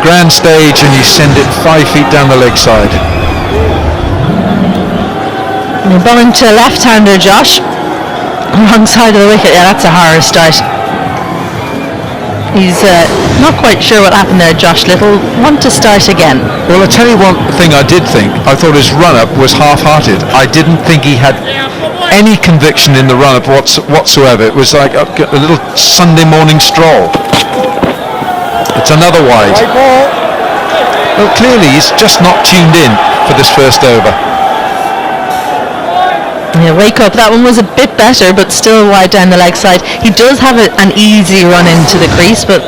grand stage and you send it 5 feet down the leg side. You're bowling to a left-hander, Josh. Wrong side of the wicket. Yeah, that's a horror start. He's not quite sure what happened there, Josh Little. Want to start again? Well, I'll tell you one thing I did think. I thought his run-up was half-hearted. I didn't think he had any conviction in the run-up whatsoever. It was like a little Sunday morning stroll. It's another wide. Well, clearly he's just not tuned in for this first over. Yeah, wake up. That one was a bit better, but still wide down the leg side. He does have an easy run into the crease, but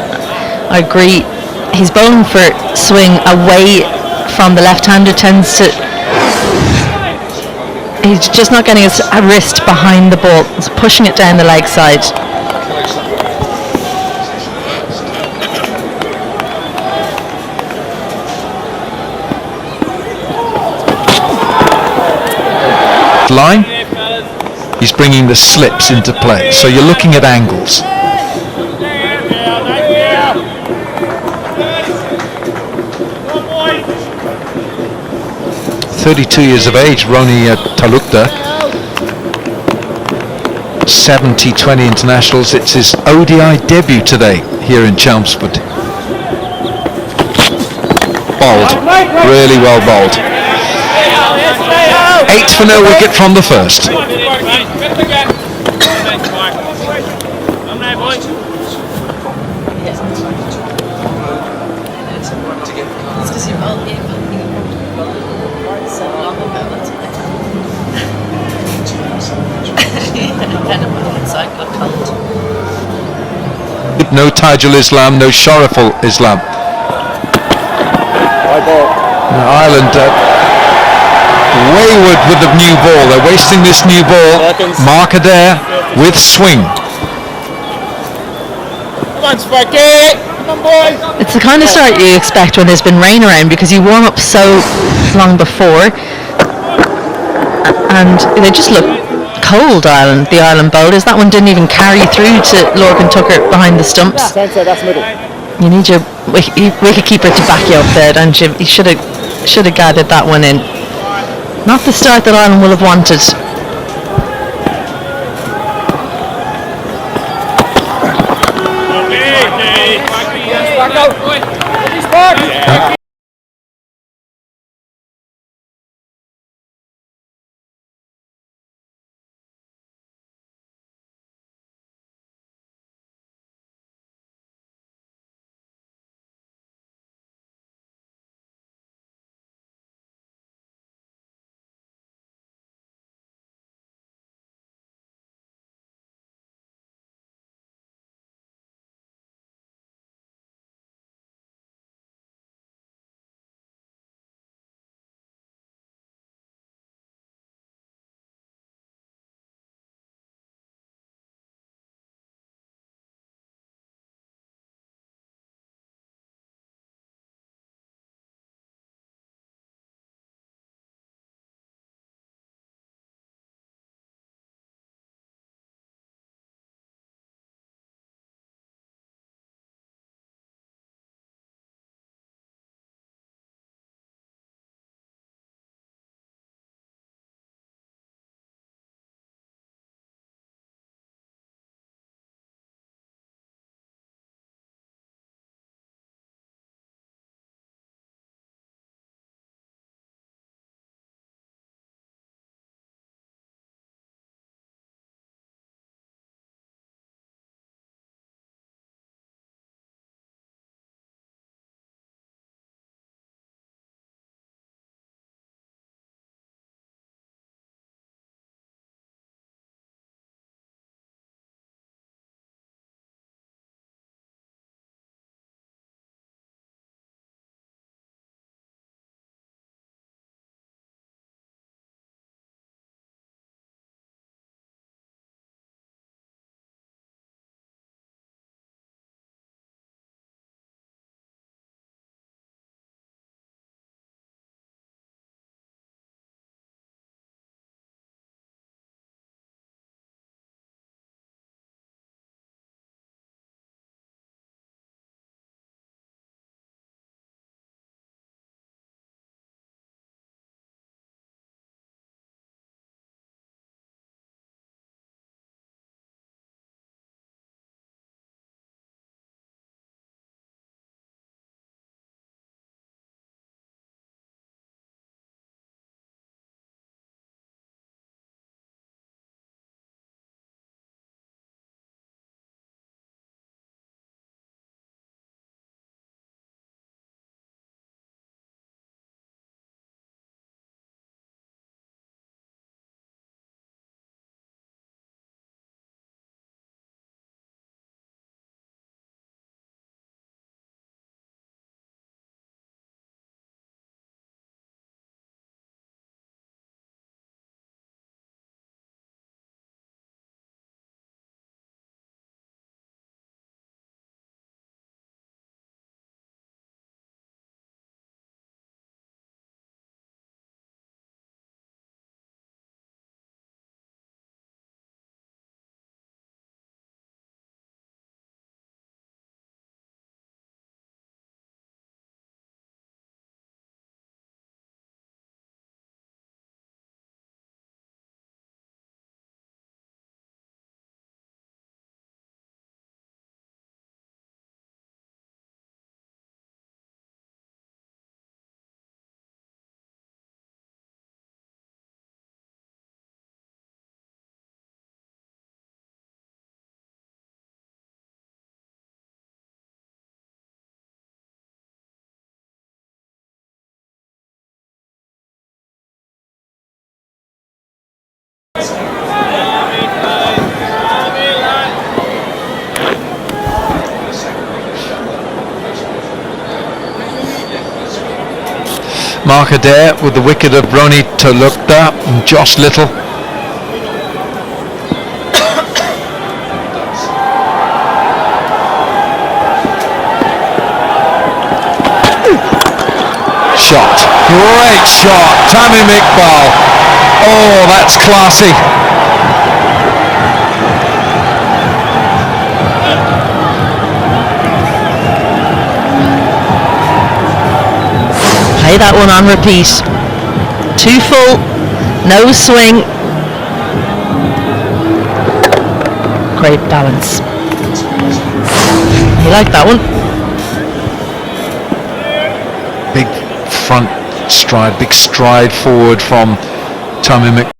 I agree. He's bowling for swing away from the left-hander. He's just not getting his wrist behind the ball. He's pushing it down the leg side. Line. He's bringing the slips into play, so you're looking at angles. (32 years of age, Ronnie Talukder. 70 T20 internationals. It's his ODI debut today here in Chelmsford. Bowled, really well bowled. 8-0 wicket from the first. No Tajul Islam, no Shariful Islam. Ireland wayward with the new ball. They're wasting this new ball. Marker there with swing. It's the kind of start you expect when there's been rain around, because you warm up so long before and they just look cold, the Ireland bowlers. That one didn't even carry through to Lorcan Tucker behind the stumps. You need your wicketkeeper to back you up there, don't you? You should have gathered that one in. Not the start that Ireland will have wanted. Mark Adair with the wicket of Ronnie Tolukta and Josh Little. Shot, great shot, Tamim Iqbal. Oh, that's classy. Play that one on repeat. 2 full, no swing. Great balance. You like that one? Big front stride, big stride forward from Tamim Iqbal.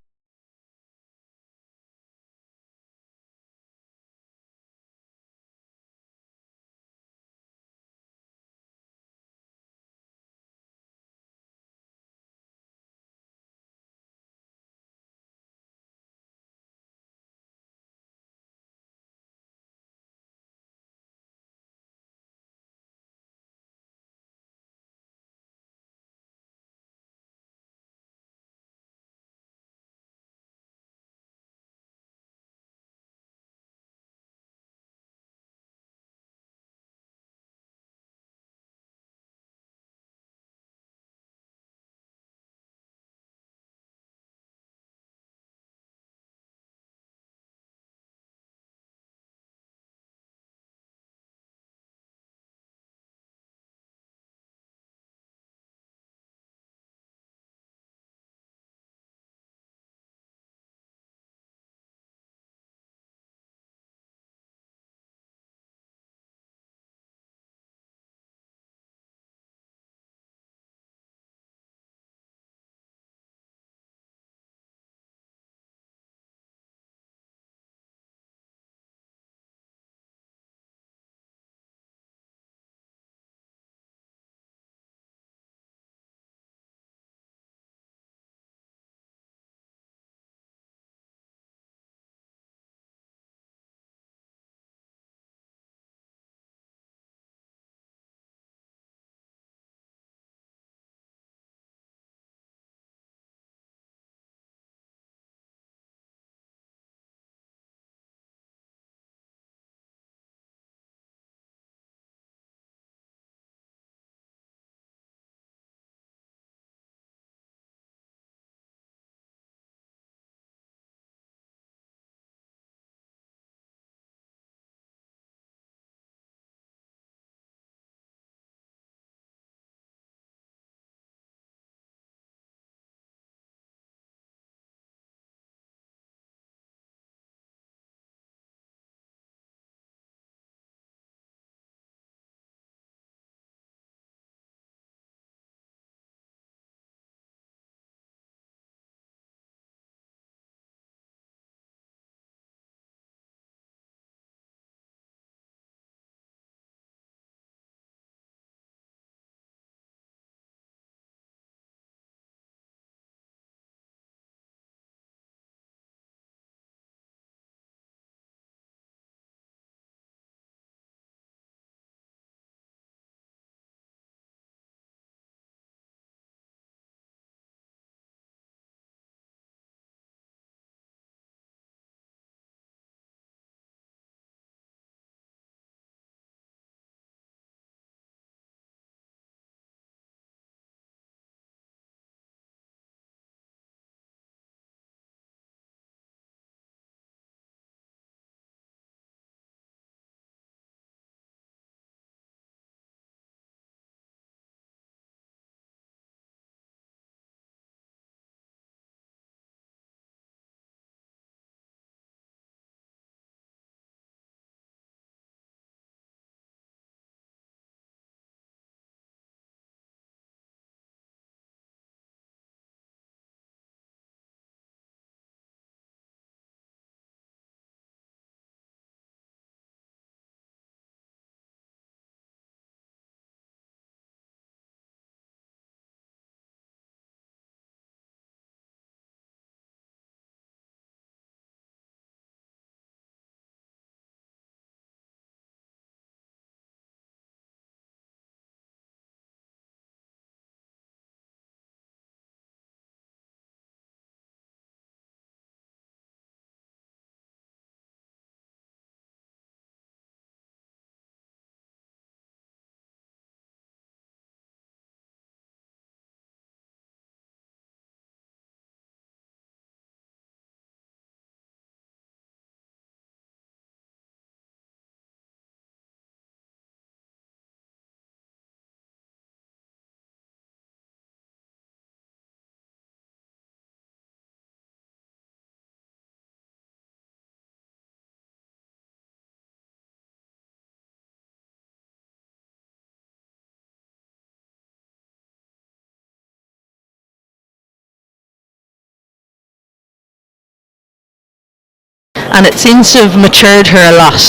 and it seems to have matured her a lot.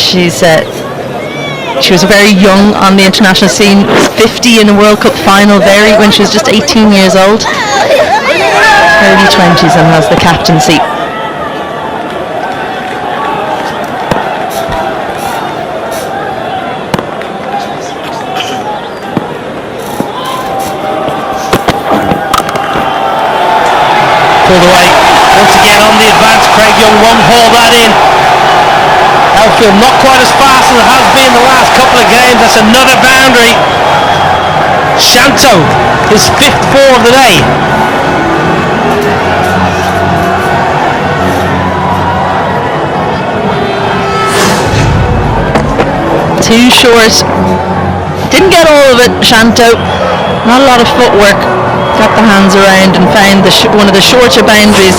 She was very young on the international scene, 50 in a World Cup final when she was just 18 years old, early 20s, and has the captaincy. Pulled away once again on the advance. Craig Young won't haul that in. Elfield not quite as fast as it has been the last couple of games. That's another boundary. Shanto, his 5th 4 of the day. Too short. Didn't get all of it, Shanto. Not a lot of footwork. Got the hands around and found one of the shorter boundaries.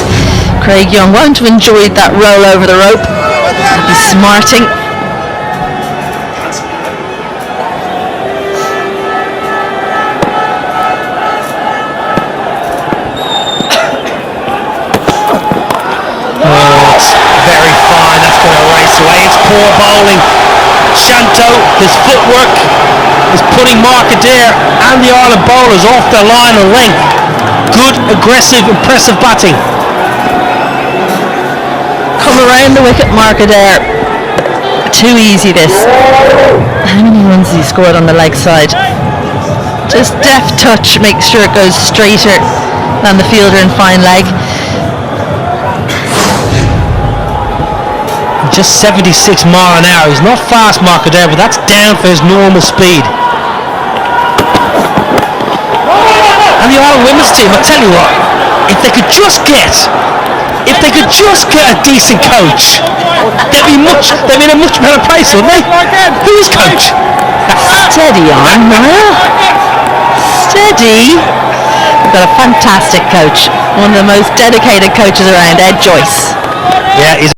Craig Young won't have enjoyed that roll over the rope. He's smarting. Oh, it's very fine. That's going to race away. It's poor bowling. Shanto, his footwork is putting Mark Adair and the Ireland bowlers off their line of length. Good, aggressive, impressive batting. Come around the wicket, Mark Adair. Too easy this. How many runs has he scored on the leg side? Just deft touch, make sure it goes straighter than the fielder in fine leg. Just 76 mile an hour. He's not fast, Mark Adair, but that's down for his normal speed. And the Ireland women's team, I tell you what, if they could just get a decent coach, they'd be in a much better place, wouldn't they? Who's coach? Steady on, Niall. Steady. We've got a fantastic coach. One of the most dedicated coaches around, Ed Joyce. Yeah, he's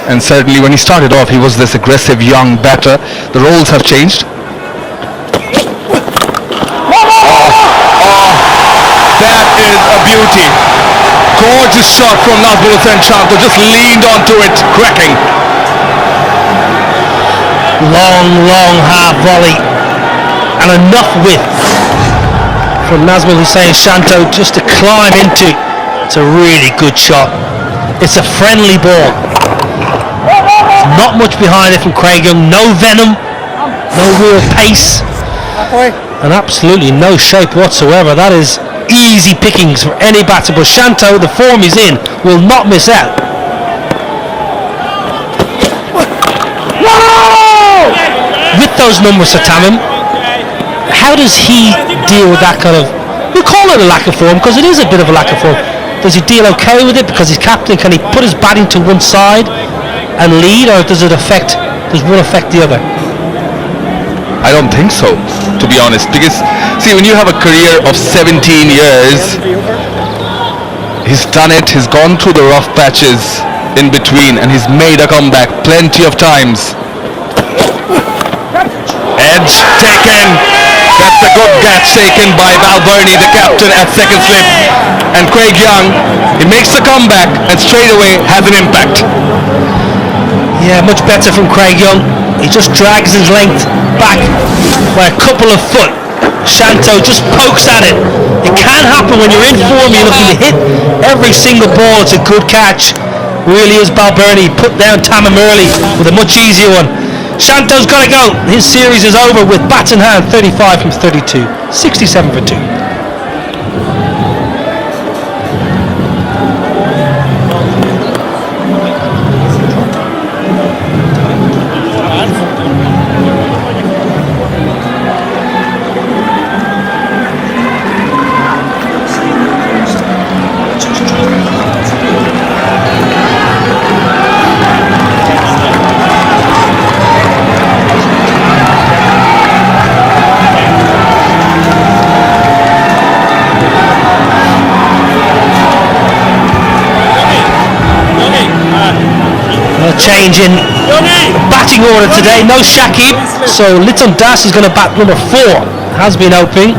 and certainly when he started off he was this aggressive young batter. The roles have changed. That is a beauty. Gorgeous shot from Nazmul Hussain Shanto, just leaned onto it, cracking. long half volley and enough width from Nazmul Hussain Shanto just to climb into. It's a really good shot. It's a friendly ball. Not much behind it from Craig Young. No venom, no real pace, and absolutely no shape whatsoever. That is easy pickings for any batter, but Shanto, the form he's in, will not miss out. With those numbers for Tamim, how does he deal with that kind of, we'll call it a lack of form, because it is a bit of a lack of form. Does he deal okay with it because he's captain? Can he put his batting to one side and lead, or does one affect the other? I don't think so, to be honest, because see, when you have a career of 17 years, he's done it, he's gone through the rough patches in between, and he's made a comeback plenty of times. Edge taken. That's a good catch taken by Balbirnie, the captain, at second slip. And Craig Young, he makes the comeback and straight away has an impact. Yeah, much better from Craig Young. He just drags his length back by a couple of foot. Shanto just pokes at it. It can happen when you're in form, you're looking to hit every single ball. It's a good catch. Really is Balbirnie. Put down Tamim early with a much easier one. Shanto's got to go. His series is over with bat in hand, 35 from 32, 67 for 2. Change in batting order today. No Shakib, so Liton Das is going to bat number 4. Has been opening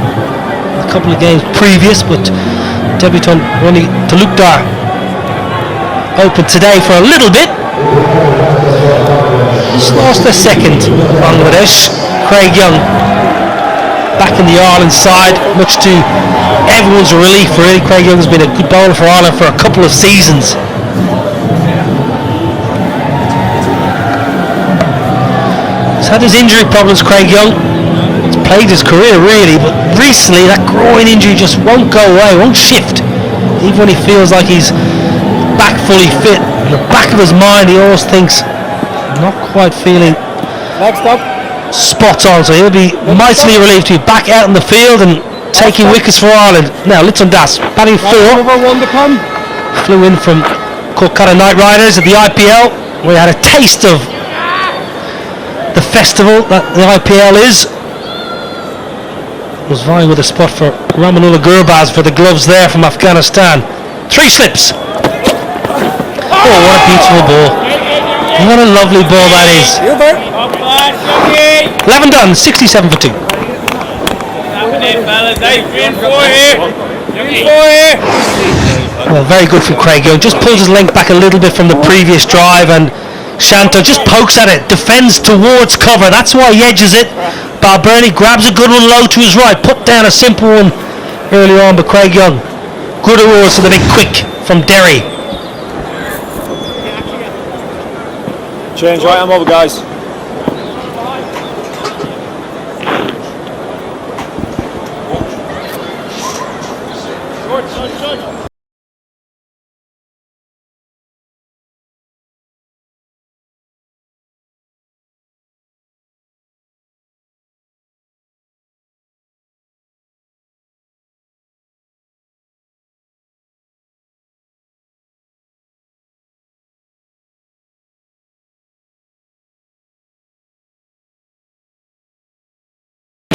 a couple of games previous, but debutant Ronnie Talukdar opened today for a little bit. Just lost their second, Bangladesh. Craig Young back in the Ireland side, much to everyone's relief really. Craig Young's been a good bowler for Ireland for a couple of seasons. He's had his injury problems, Craig Young. It's plagued his career really, but recently that groin injury just won't go away, won't shift. Even when he feels like he's back fully fit, in the back of his mind he always thinks, not quite feeling spot on, so he'll be mightily relieved to be back out in the field and taking wickets for Ireland. Now Liton Das batting 4, flew in from Kolkata Knight Riders at the IPL, where he had a taste of the festival that the IPL is. Was vying with a spot for Ramanullah Gurbaz for the gloves there from Afghanistan. 3 slips. Oh, what a beautiful ball. What a lovely ball that is. 11 done, 67 for 2. Well, very good from Craig Young. Just pulls his length back a little bit from the previous drive, and Shanto just pokes at it, defends towards cover. That's why he edges it. Balbirnie grabs a good one low to his right, put down a simple one early on, but Craig Young, good awards for the big quick from Derry. Change right arm over, guys.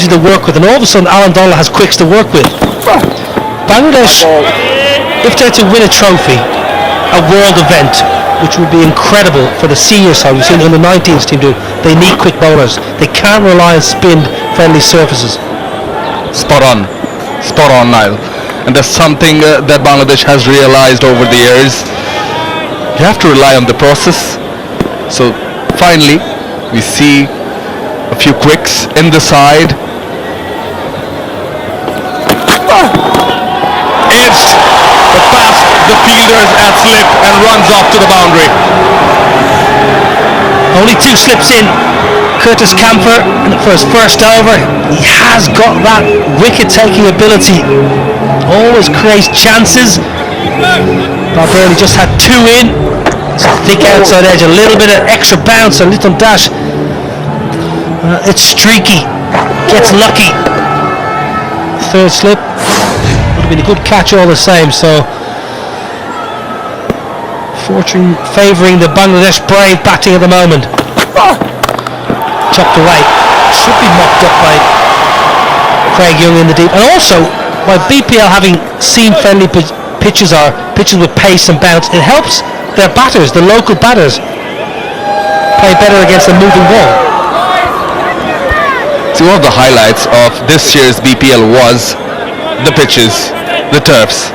To work with, and all of a sudden Alan Donald has quicks to work with. Bangladesh, if they're to win a trophy, a world event, which would be incredible for the senior side, we've seen the under-19s team do, they need quick bowlers. They can't rely on spin-friendly surfaces. Spot on, Niall. And that's something that Bangladesh has realized over the years. You have to rely on the process. So finally, we see a few quicks in the side. Edged, but past the fielders at slip and runs off to the boundary. Only 2 slips in. Curtis Camphor for his first over. He has got that wicket-taking ability. Always creates chances. Balbirnie just had 2 in. It's a thick outside edge, a little bit of extra bounce, a little dash. It's streaky. Gets lucky. 3rd slip. Would have been a good catch all the same, so fortune favouring the Bangladesh Brave batting at the moment. Chopped away. Should be mopped up by Craig Young in the deep. And also, by BPL having seam-friendly pitches or pitches with pace and bounce, it helps their batters, the local batters, play better against a moving ball. See, one of the highlights of this year's BPL was the pitches, the turfs.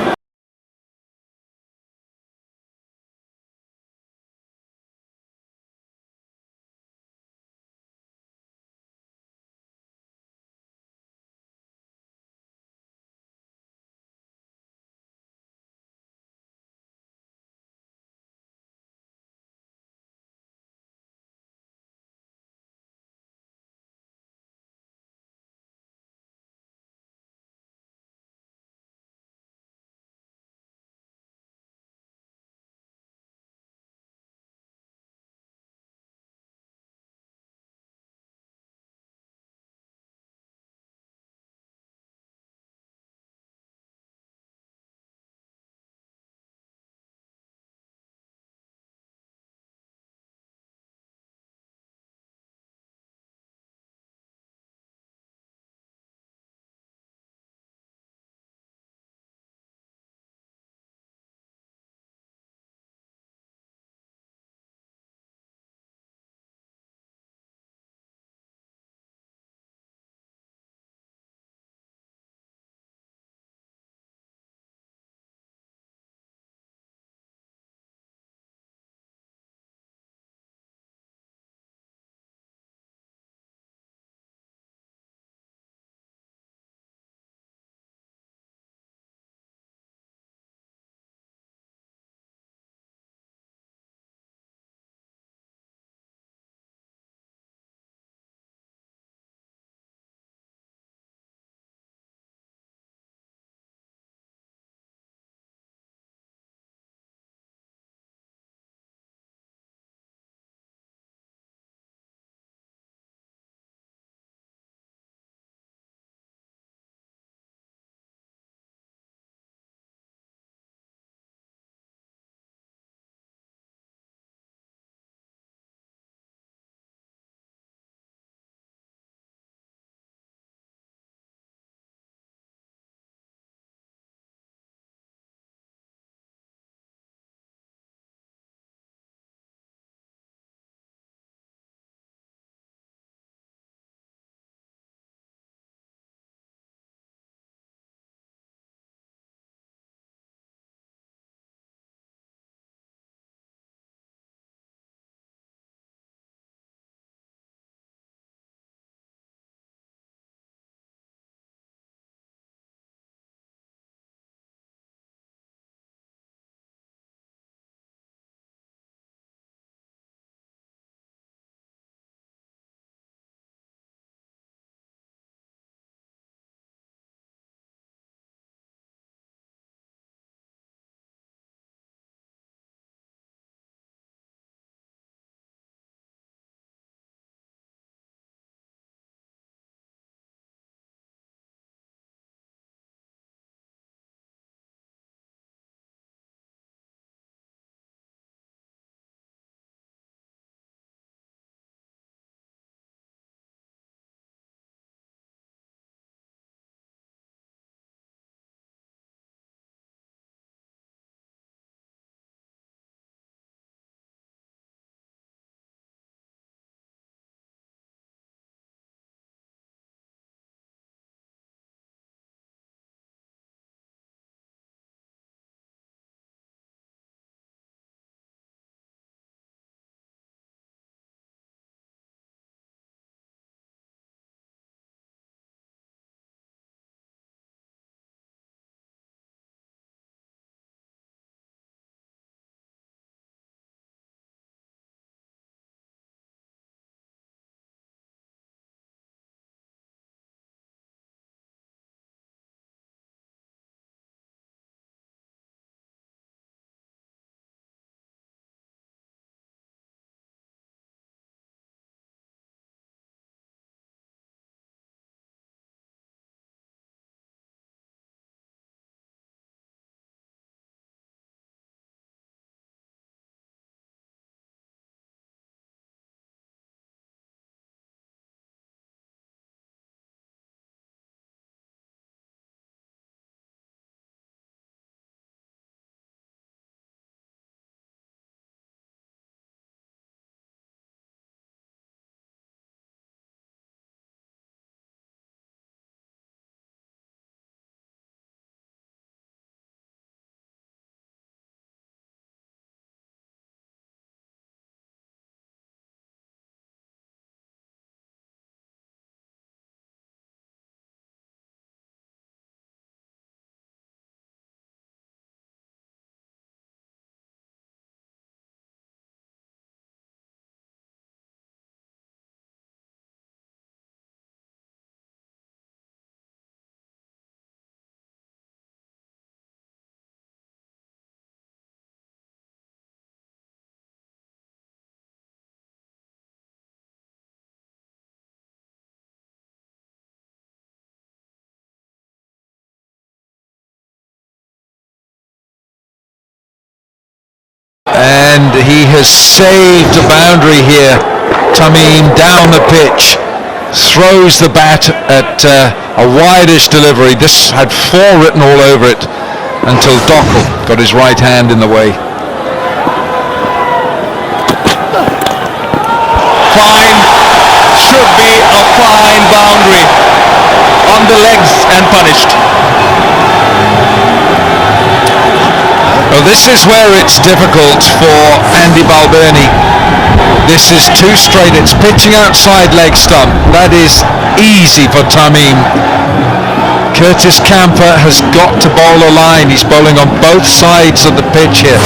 has saved a boundary here. Tamim down the pitch, throws the bat at a wideish delivery. This had 4 written all over it until Dockel got his right hand in the way. Fine. Should be a fine boundary. On the legs and punished. Well, this is where it's difficult for Andy Balbirnie. This is too straight. It's pitching outside leg stump. That is easy for Tamim. Curtis Camper has got to bowl a line. He's bowling on both sides of the pitch here.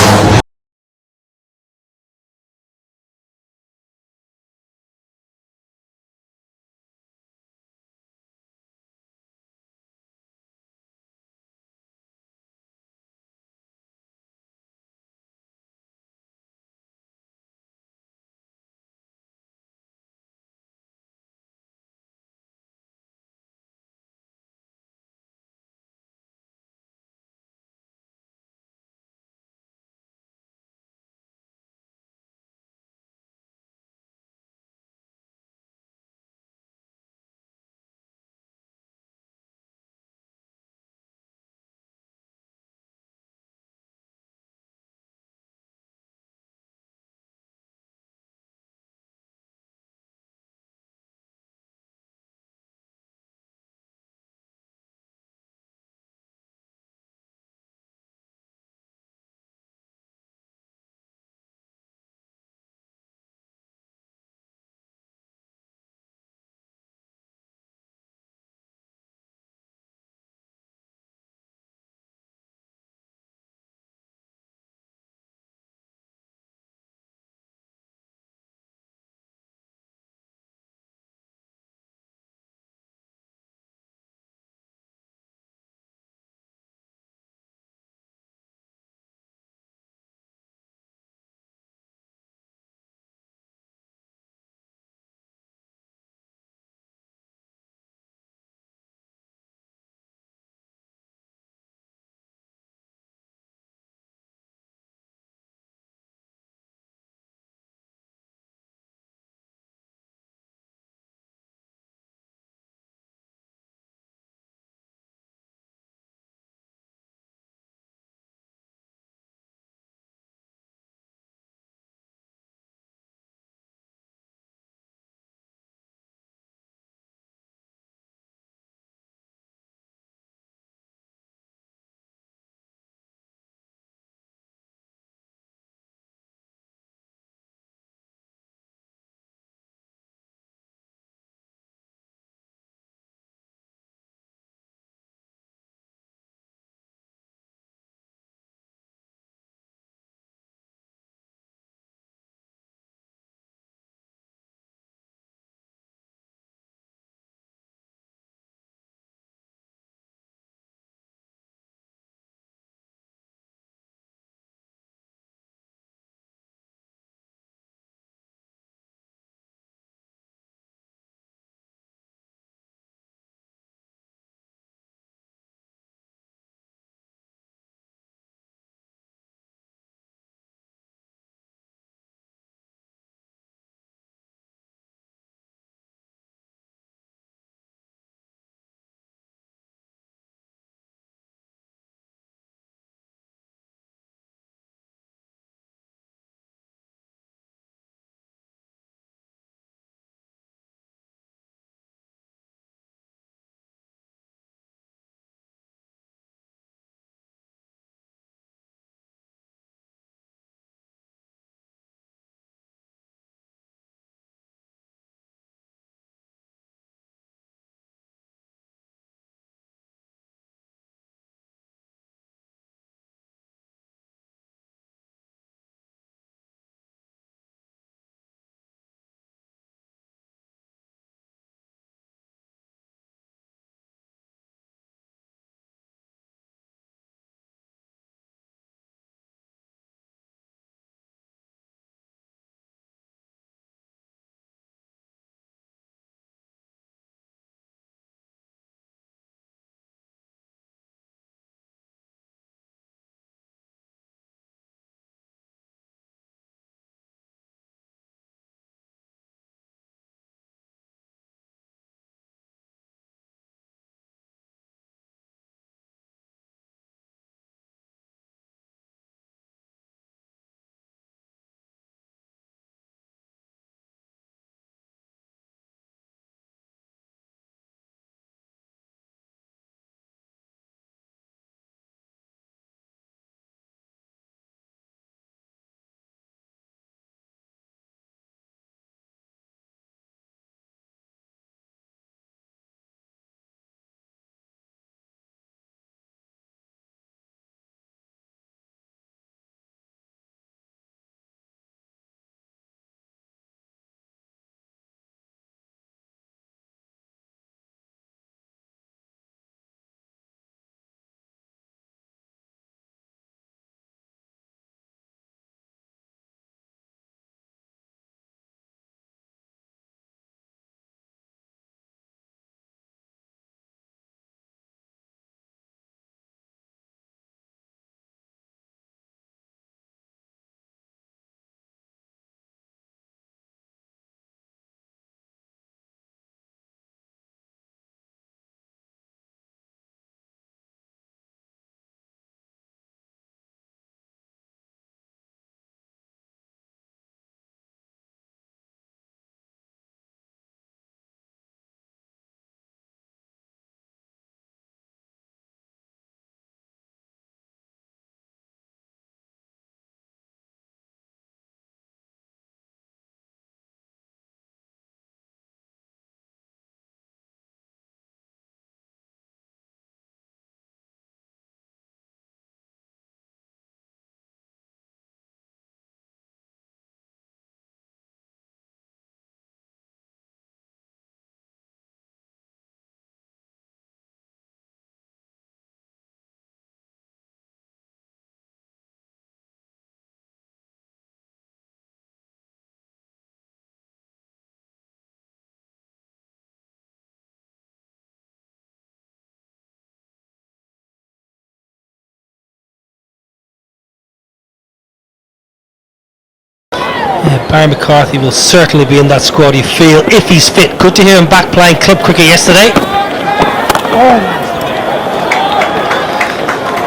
Barry McCarthy will certainly be in that squad, you feel, if he's fit. Good to hear him back playing club cricket yesterday.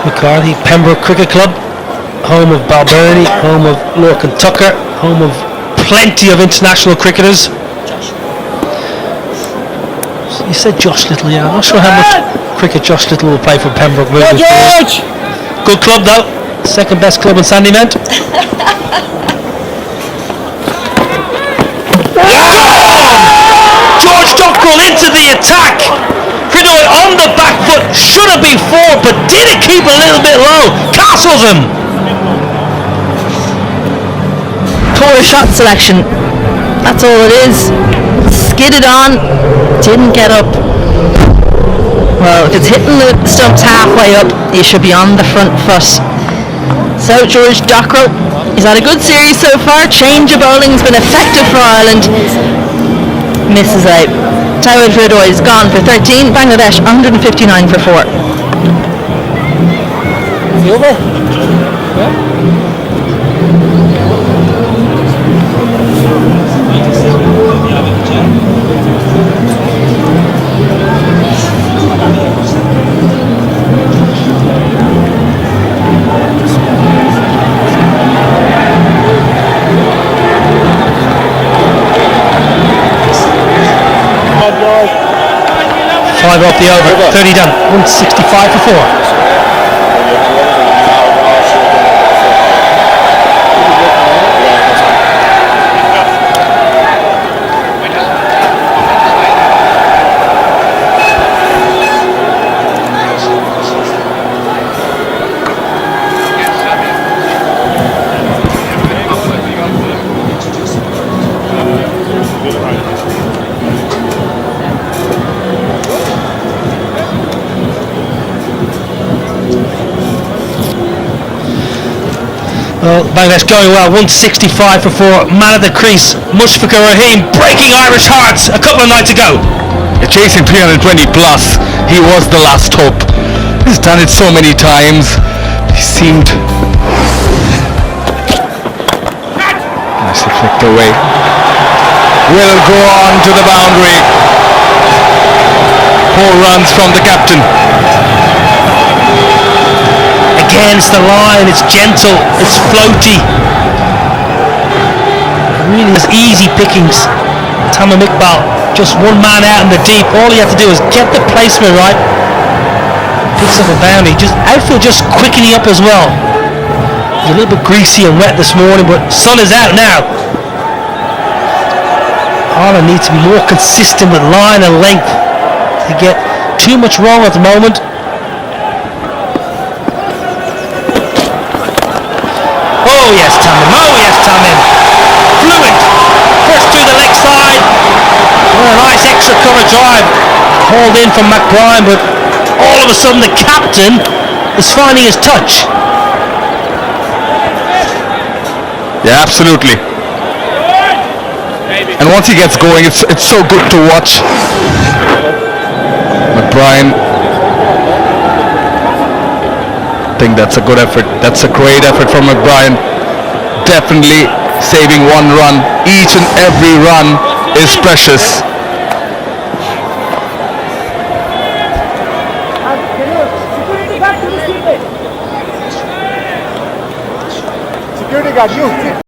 McCarthy, Pembroke Cricket Club, home of Balbirnie, home of Lorcan Tucker, home of plenty of international cricketers. You said Josh Little, yeah. I'm not sure how much cricket Josh Little will play for Pembroke moving forward. Good club though, second best club in Sandymount. George Dockrell into the attack. Cridoy on the back foot, should have been four, but did it keep a little bit low? Castles him. Poor shot selection. That's all it is. Skidded on, didn't get up. Well, if it's hitting the stumps halfway up, you should be on the front foot. So George Dockrell, he's had a good series so far. Change of bowling's been effective for Ireland. Misses out. Tawid Cridoy is gone for 13. Bangladesh 159 for 4. Five off the over, 30 done, 165 for 4. Well, Bangladesh going well, 165 for 4, man at the crease, Mushfiqur Rahim breaking Irish hearts a couple of nights ago. Chasing 320 plus, he was the last hope. He's done it so many times. He seemed... Nicely flicked away. Will go on to the boundary. 4 runs from the captain. Against the line, it's gentle, it's floaty. Really is easy pickings. Tamim Iqbal, just one man out in the deep. All he had to do is get the placement right. Picks up a boundary. Just outfield just quickening up as well. He's a little bit greasy and wet this morning, but sun is out now. Ireland needs to be more consistent with line and length. They get too much wrong at the moment. Oh yes, Tamim. Oh yes, Tamim. Fluent. First through the leg side. Oh, a nice extra cover drive. Hauled in from McBride, but all of a sudden the captain is finding his touch. Yeah, absolutely. And once he gets going, it's so good to watch. McBride, I think that's a good effort. That's a great effort from McBride. Definitely saving 1 run. Each and every run is precious. Security guard, you.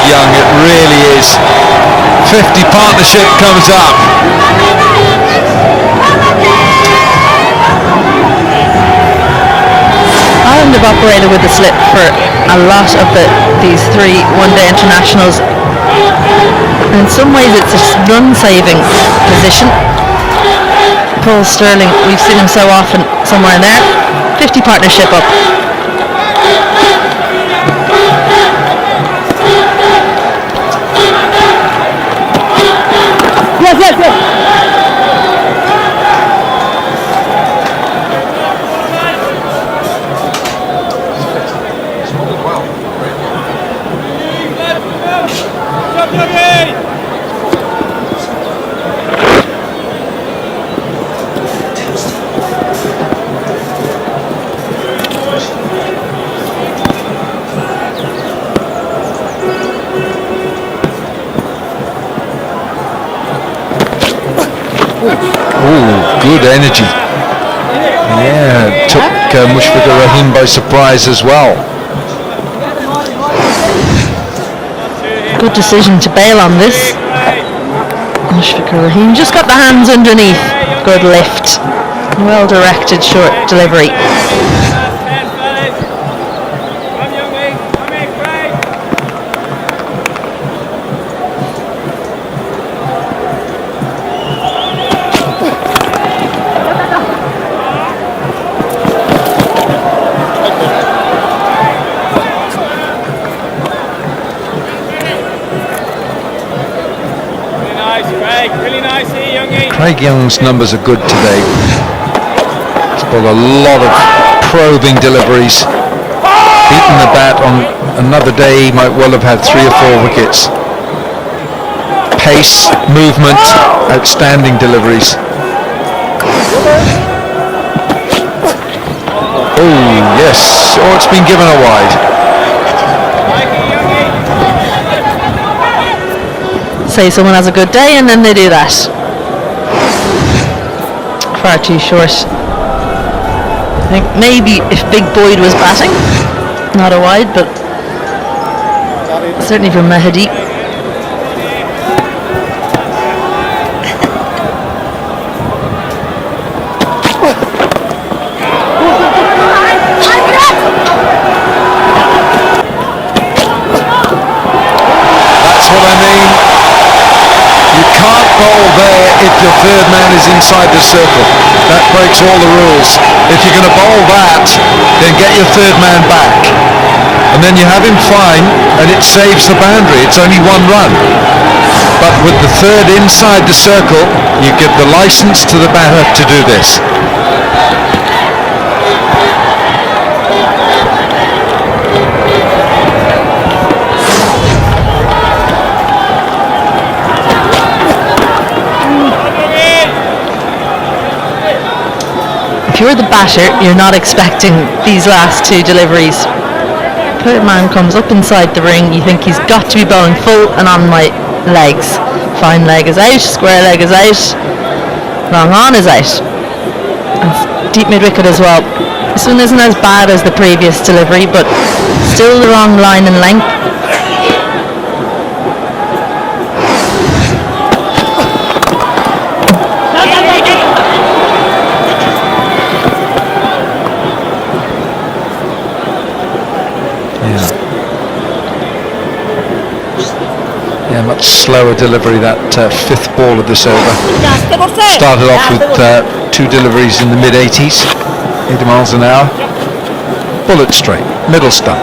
Young, it really is. 50 partnership comes up. Ireland have operated with the slip for a lot of these 3 one-day internationals. And in some ways it's a run-saving position. Paul Sterling, we've seen him so often somewhere in there. 50 partnership up. Yes. Good energy. Yeah, took Mushfiqur Rahim by surprise as well. Good decision to bail on this. Mushfiqur Rahim just got the hands underneath. Good lift. Well directed short delivery. Craig Young's numbers are good today. He's got a lot of probing deliveries. Beaten the bat on another day, he might well have had 3 or 4 wickets. Pace, movement, outstanding deliveries. Oh, yes. Oh, it's been given a wide. Say someone has a good day and then they do that. Far too short. I think maybe if Big Boyd was batting, not a wide, but certainly from Mahdi. That's what I mean. You can't bowl there if your third man is inside the circle. That breaks all the rules. If you're going to bowl that, then get your third man back. And then you have him fine, and it saves the boundary. It's only 1 run. But with the third inside the circle, you give the license to the batter to do this. If you're the batter, you're not expecting these last 2 deliveries. Third man comes up inside the ring, you think he's got to be bowling full and on my legs. Fine leg is out, square leg is out, long on is out. And deep mid wicket as well. This one isn't as bad as the previous delivery, but still the wrong line and length. Yeah, much slower delivery, that 5th ball of this over. Started off with 2 deliveries in the mid-80s, 80 miles an hour. Bullet straight, middle stump.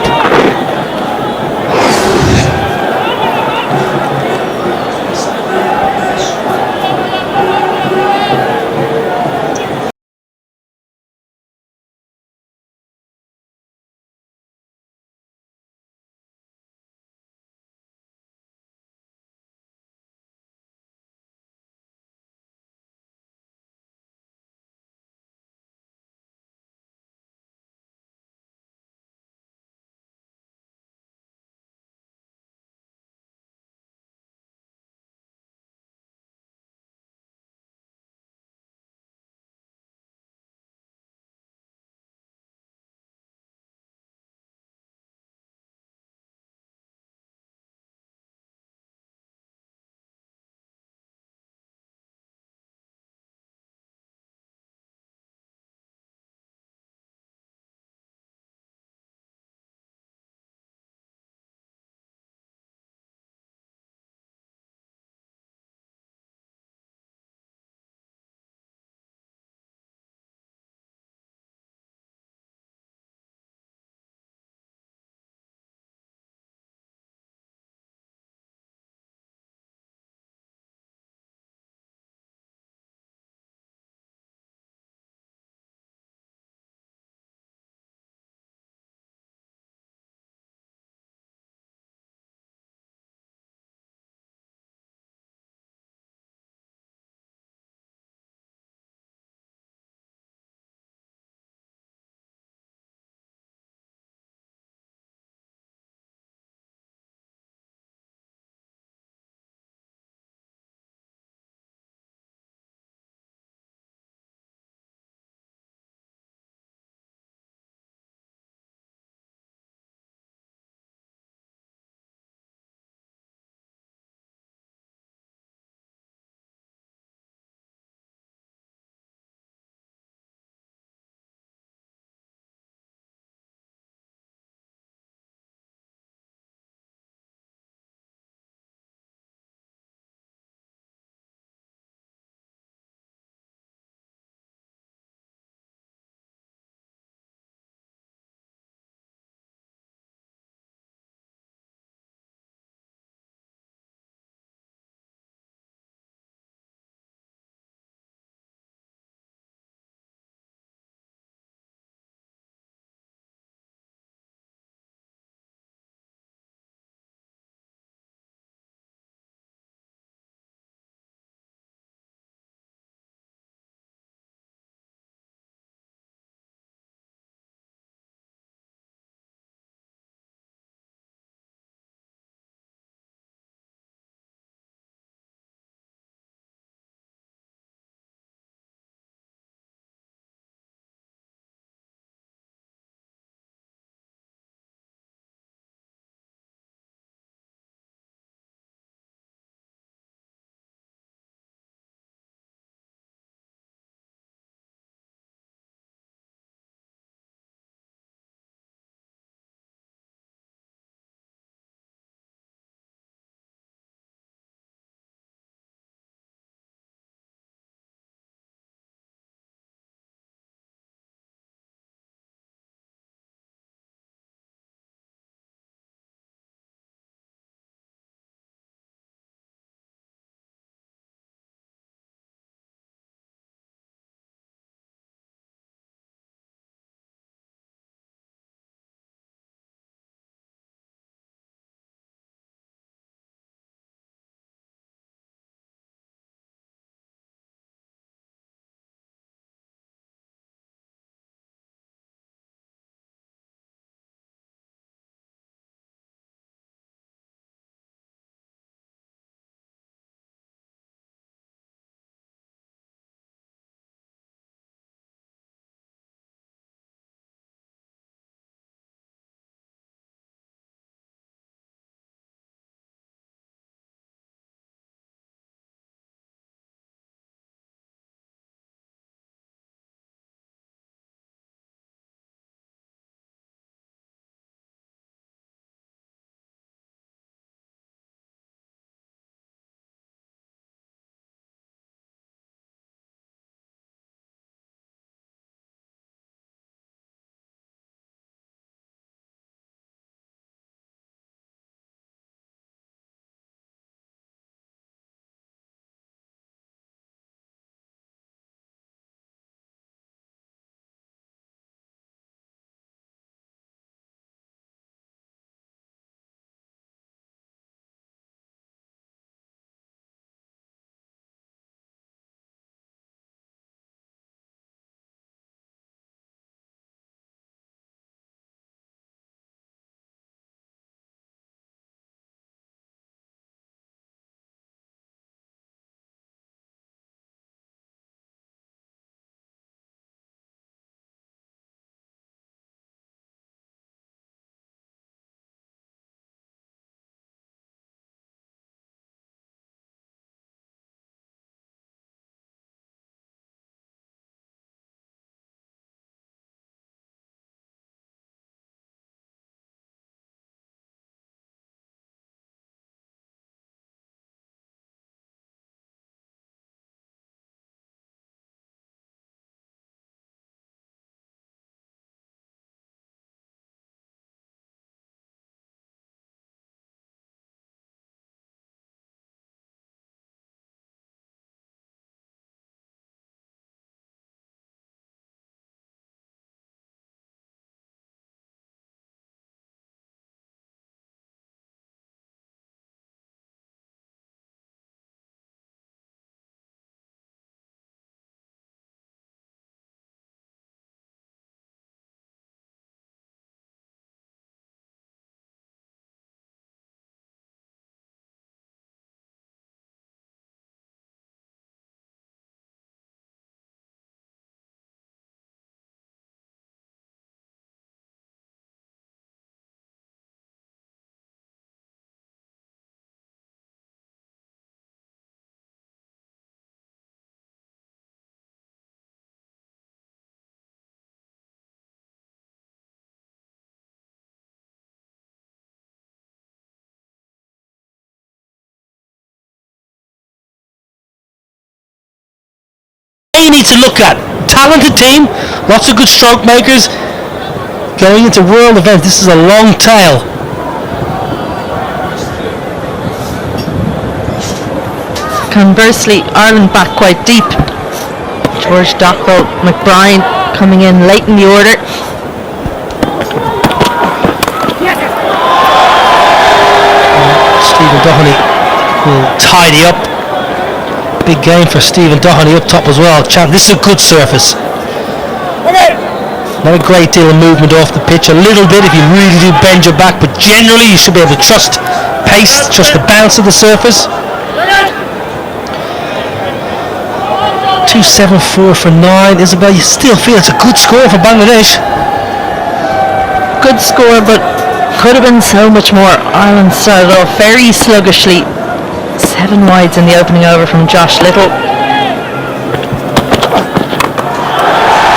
you need to look at. Talented team, lots of good stroke makers. Going into world events, this is a long tail. Conversely, Ireland back quite deep. George Dockrell, McBride coming in late in the order. Stephen Doherty will tidy up. Big game for Stephen Doherty up top as well. This is a good surface. Not a great deal of movement off the pitch. A little bit if you really do bend your back, but generally you should be able to trust pace, trust the bounce of the surface. 2.74 for 9. Isabel, you still feel it's a good score for Bangladesh? Good score, but could have been so much more. Ireland started off very sluggishly. 7 wides in the opening over from Josh Little.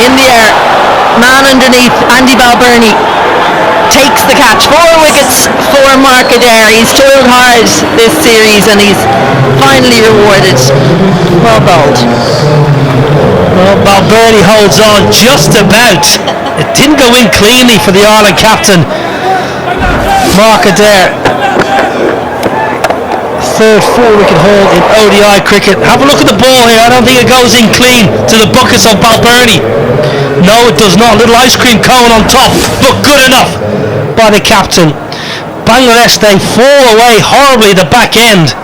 In the air, man underneath, Andy Balbirnie takes the catch. 4 wickets for Mark Adair. He's toiled hard this series and he's finally rewarded. Well bowled. Well, Balbirnie holds on just about. It didn't go in cleanly for the Ireland captain, Mark Adair. Third 4-wicket haul in ODI cricket. Have a look at the ball here. I don't think it goes in clean to the buckets of Balbirnie. No, it does not. Little ice cream cone on top, but good enough by the captain. Bangladesh, they fall away horribly at the back end.